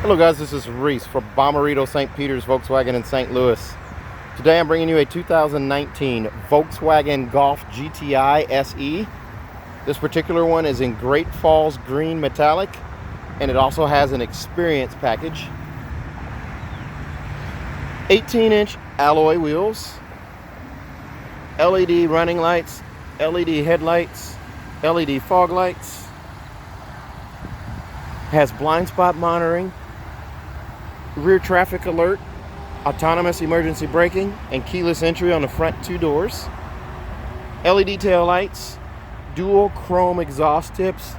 Hello guys, this is Reese from Bommarito St. Peter's Volkswagen in St. Louis. Today I'm bringing you a 2019 Volkswagen Golf GTI SE. This particular one is in Great Falls green metallic, and it also has an experience package. 18-inch alloy wheels, LED running lights, LED headlights, LED fog lights, has blind spot monitoring, rear traffic alert, autonomous emergency braking, and keyless entry on the front two doors. LED tail lights, dual chrome exhaust tips,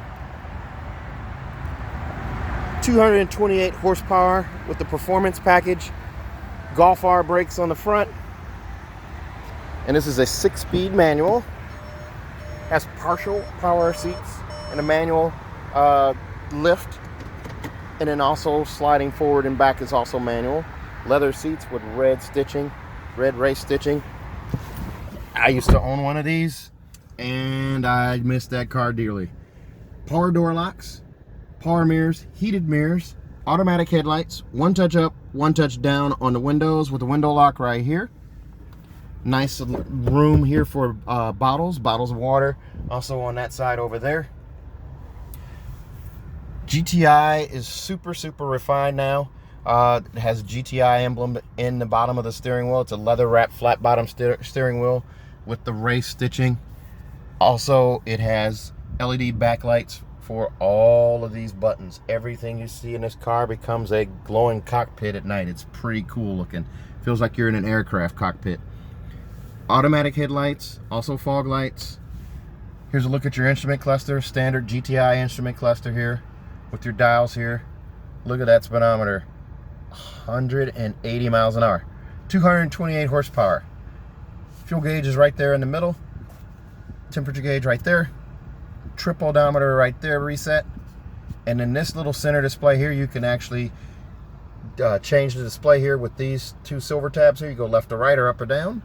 228 horsepower with the performance package, Golf R brakes on the front, and this is a 6-speed manual. Has partial power seats and a manual lift. And then also sliding forward and back is also manual. Leather seats with red stitching, red race stitching. I used to own one of these and I missed that car dearly. Power door locks, power mirrors, heated mirrors, automatic headlights, one touch up, one touch down on the windows with the window lock right here. Nice room here for bottles of water, also on that side over there. GTI is super refined now. It has a GTI emblem in the bottom of the steering wheel. It's a leather wrapped flat bottom steering wheel with the race stitching. Also, it has LED backlights for all of these buttons. Everything you see in this car becomes a glowing cockpit at night. It's pretty cool looking. Feels like you're in an aircraft cockpit. Automatic headlights, also fog lights. Here's a look at your instrument cluster. Standard GTI instrument cluster here with your dials here. Look at that speedometer. 180 miles an hour. 228 horsepower. Fuel gauge is right there in the middle. Temperature gauge right there. Trip odometer right there reset. And in this little center display here, you can actually change the display here with these two silver tabs here. You go left or right or up or down.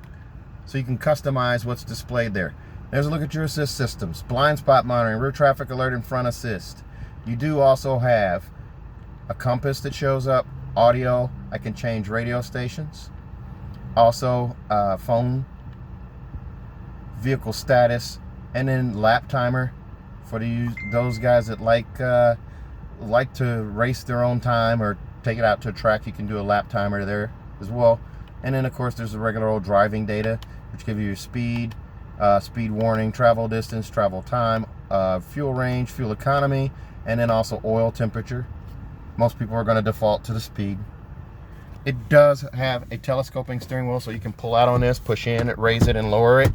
So you can customize what's displayed there. There's a look at your assist systems. Blind spot monitoring, rear traffic alert, and front assist. You do also have a compass that shows up, audio. I can change radio stations. Also, phone, vehicle status, and then lap timer for those guys that like to race their own time or take it out to a track. You can do a lap timer there as well. And then, of course, there's the regular old driving data, which give you your speed, speed warning, travel distance, travel time, fuel range, fuel economy, and then also oil temperature. Most people are going to default to the speed. It does have a telescoping steering wheel, so you can pull out on this, push in, raise it, and lower it.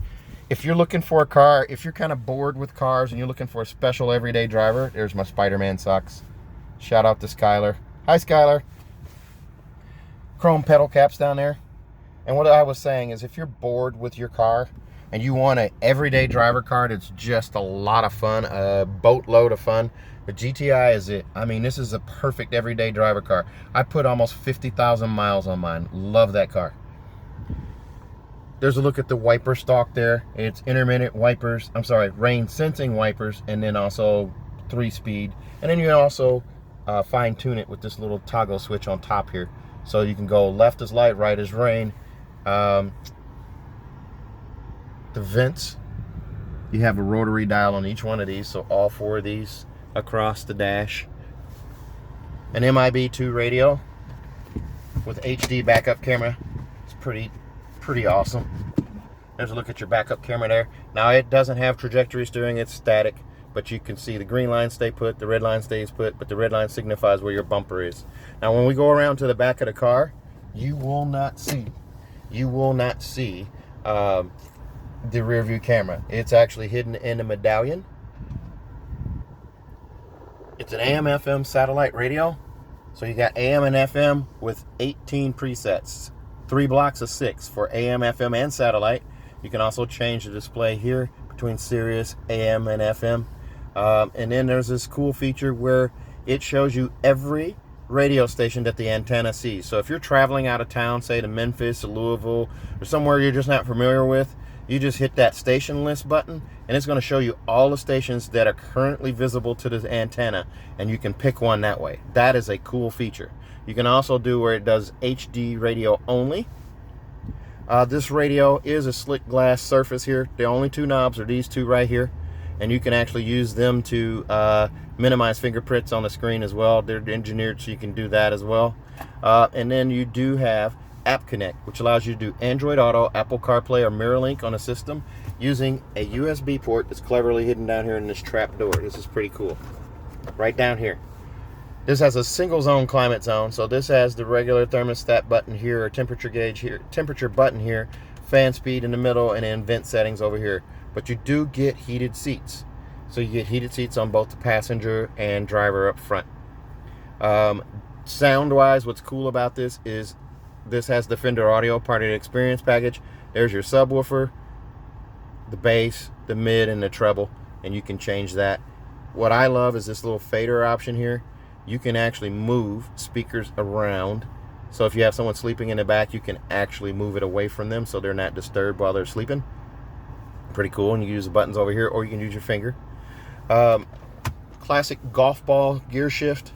If you're looking for a car, if you're kind of bored with cars and you're looking for a special everyday driver, there's my Spider-Man socks. Shout out to Skylar. Hi, Skylar. Chrome pedal caps down there. And what I was saying is, if you're bored with your car and you want an everyday driver car that's just a lot of fun, a boatload of fun, the GTI is it. I mean, this is a perfect everyday driver car. I put almost 50,000 miles on mine. Love that car. There's a look at the wiper stalk there. It's intermittent wipers, rain sensing wipers, and then also 3-speed. And then you can also fine tune it with this little toggle switch on top here. So you can go left is light, right is rain. The vents, you have a rotary dial on each one of these, so all 4 of these across the dash. An MIB2 radio with HD backup camera. It's pretty awesome. There's a look at your backup camera there. Now, it doesn't have trajectory steering, it's static, but you can see the green line stay put, the red line stays put, but the red line signifies where your bumper is. Now, when we go around to the back of the car, you will not see the rear view camera. It's actually hidden in the medallion. It's an AM FM satellite radio. So you got AM and FM with 18 presets. 3 blocks of 6 for AM, FM, and satellite. You can also change the display here between Sirius, AM, and FM. And then there's this cool feature where it shows you every radio station that the antenna sees. So if you're traveling out of town, say to Memphis or Louisville or somewhere you're just not familiar with, you just hit that station list button, and it's going to show you all the stations that are currently visible to the antenna, and you can pick one that way. That is a cool feature. You can also do where it does HD radio only. This radio is a slick glass surface here. The only two knobs are these two right here, and you can actually use them to minimize fingerprints on the screen as well. They're engineered so you can do that as well. And then you do have App Connect, which allows you to do Android Auto, Apple CarPlay, or MirrorLink on a system using a USB port that's cleverly hidden down here in this trap door. This is pretty cool. Right down here. This has a single zone climate zone, so this has the regular thermostat button here, or temperature gauge here, temperature button here, fan speed in the middle, and then vent settings over here. But you do get heated seats. So you get heated seats on both the passenger and driver up front. Sound-wise, what's cool about this is this has the Fender Audio, part of the experience package. There's your subwoofer, the bass, the mid, and the treble, and you can change that. What I love is this little fader option here. You can actually move speakers around. So if you have someone sleeping in the back, you can actually move it away from them so they're not disturbed while they're sleeping. Pretty cool. And you can use the buttons over here, or you can use your finger. Classic golf ball gear shift.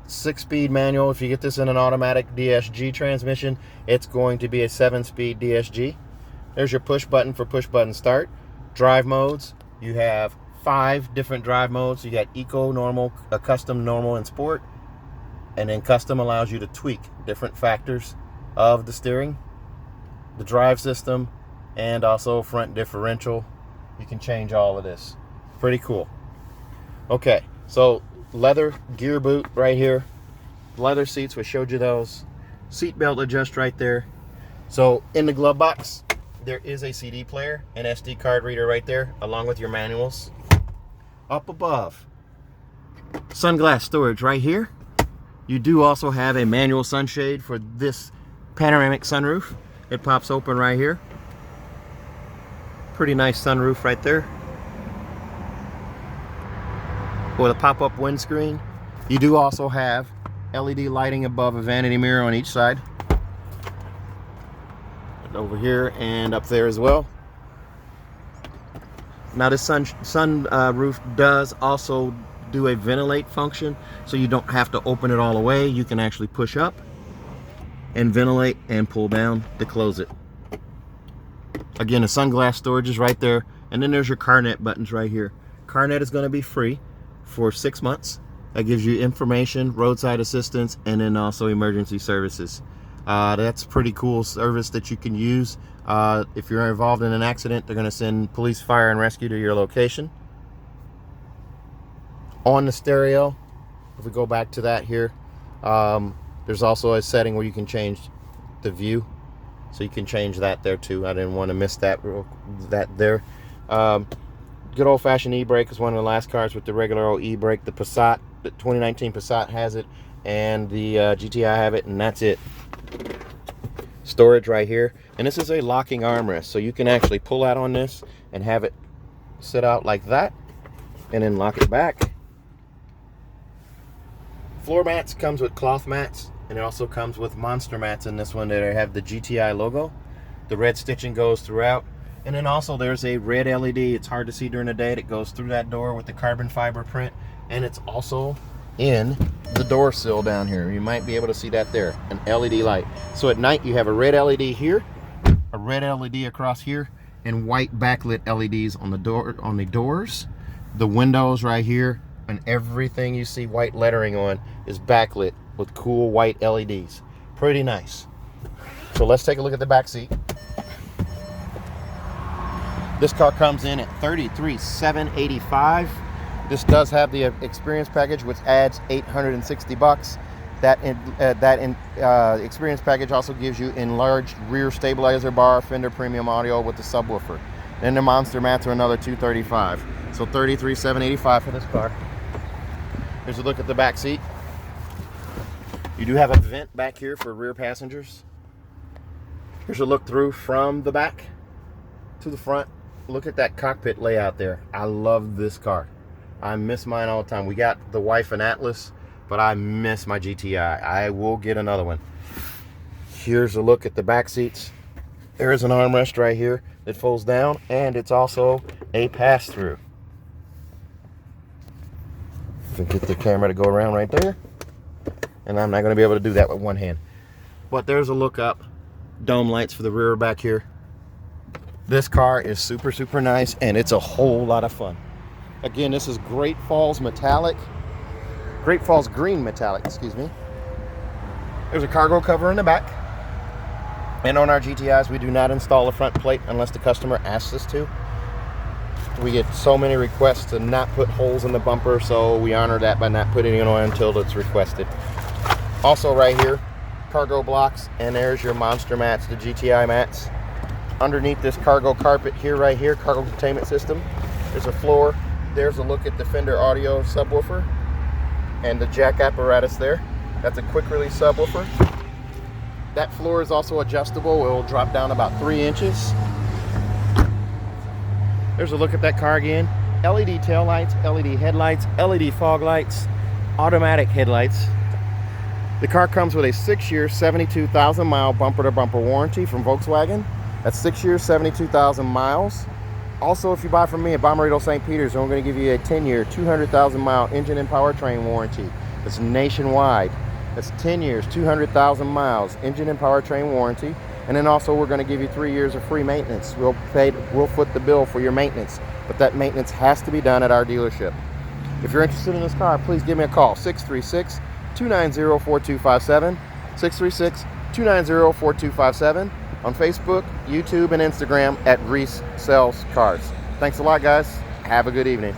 6-speed manual. If you get this in an automatic DSG transmission, it's going to be a 7-speed DSG. There's your push button for push button start. Drive modes. You have 5 different drive modes. You got Eco, Normal, Custom, Normal, and Sport. And then Custom allows you to tweak different factors of the steering, the drive system, and also front differential. You can change all of this. Pretty cool. Okay, so leather gear boot right here. Leather seats, we showed you those. Seat belt adjust right there. So in the glove box, there is a CD player, an SD card reader right there, along with your manuals. Up above, sunglass storage right here. You do also have a manual sunshade for this panoramic sunroof. It pops open right here. Pretty nice sunroof right there. With a pop-up windscreen. You do also have LED lighting above a vanity mirror on each side. And over here and up there as well. Now this sunroof does also do a ventilate function, so you don't have to open it all the way. You can actually push up and ventilate and pull down to close it. Again, the sunglass storage is right there, and then there's your CarNet buttons right here. CarNet is going to be free for 6 months. That gives you information, roadside assistance, and then also emergency services. That's a pretty cool service that you can use. If you're involved in an accident, they're going to send police, fire, and rescue to your location. On the stereo, if we go back to that here, there's also a setting where you can change the view. So you can change that there too. I didn't want to miss that there. Good old-fashioned e-brake is one of the last cars with the regular old e-brake. The Passat, the 2019 Passat has it, and the GTI have it, and that's it. Storage right here, and this is a locking armrest, so you can actually pull out on this and have it sit out like that, and then lock it back. Floor mats comes with cloth mats, and it also comes with monster mats in this one that have the GTI logo. The red stitching goes throughout. And then also there's a red LED. It's hard to see during the day. That goes through that door with the carbon fiber print. And it's also in the door sill down here. You might be able to see that there, an LED light. So at night you have a red LED here, a red LED across here, and white backlit LEDs on the doors, the windows right here, and everything you see white lettering on is backlit with cool white LEDs. Pretty nice. So let's take a look at the back seat. This car comes in at $33,785. This does have the experience package, which adds $860. That experience package also gives you enlarged rear stabilizer bar, Fender premium audio with the subwoofer. Then the monster mats are another $235. So $33,785 for this car. Here's a look at the back seat. You do have a vent back here for rear passengers. Here's a look through from the back to the front. Look at that cockpit layout there. I love this car. I miss mine all the time. We got the wife an Atlas, but I miss my GTI. I will get another one. Here's a look at the back seats. There is an armrest right here that folds down, and it's also a pass-through. You can get the camera to go around right there, and I'm not going to be able to do that with one hand. But there's a look up. Dome lights for the rear back here. This car is super, super nice, and it's a whole lot of fun. Again, this is Great Falls Metallic. Great Falls Green Metallic, excuse me. There's a cargo cover in the back. And on our GTIs, we do not install a front plate unless the customer asks us to. We get so many requests to not put holes in the bumper, so we honor that by not putting it on until it's requested. Also right here, cargo blocks, and there's your monster mats, the GTI mats. Underneath this cargo carpet here, right here, cargo containment system, there's a floor. There's a look at the Fender audio subwoofer and the jack apparatus there. That's a quick release subwoofer. That floor is also adjustable. It will drop down about 3 inches. There's a look at that car again. LED tail lights, LED headlights, LED fog lights, automatic headlights. The car comes with a 6-year, 72,000 mile bumper-to-bumper warranty from Volkswagen. That's 6 years, 72,000 miles. Also, if you buy from me at Bommarito St. Peter's, I'm going to give you a 10-year, 200,000 mile engine and powertrain warranty. That's nationwide. That's 10 years, 200,000 miles engine and powertrain warranty. And then also we're going to give you 3 years of free maintenance. We'll foot the bill for your maintenance, but that maintenance has to be done at our dealership. If you're interested in this car, please give me a call, 636-290-4257, 636-290-4257. On Facebook, YouTube, and Instagram at Reese Sells Cars. Thanks a lot, guys. Have a good evening.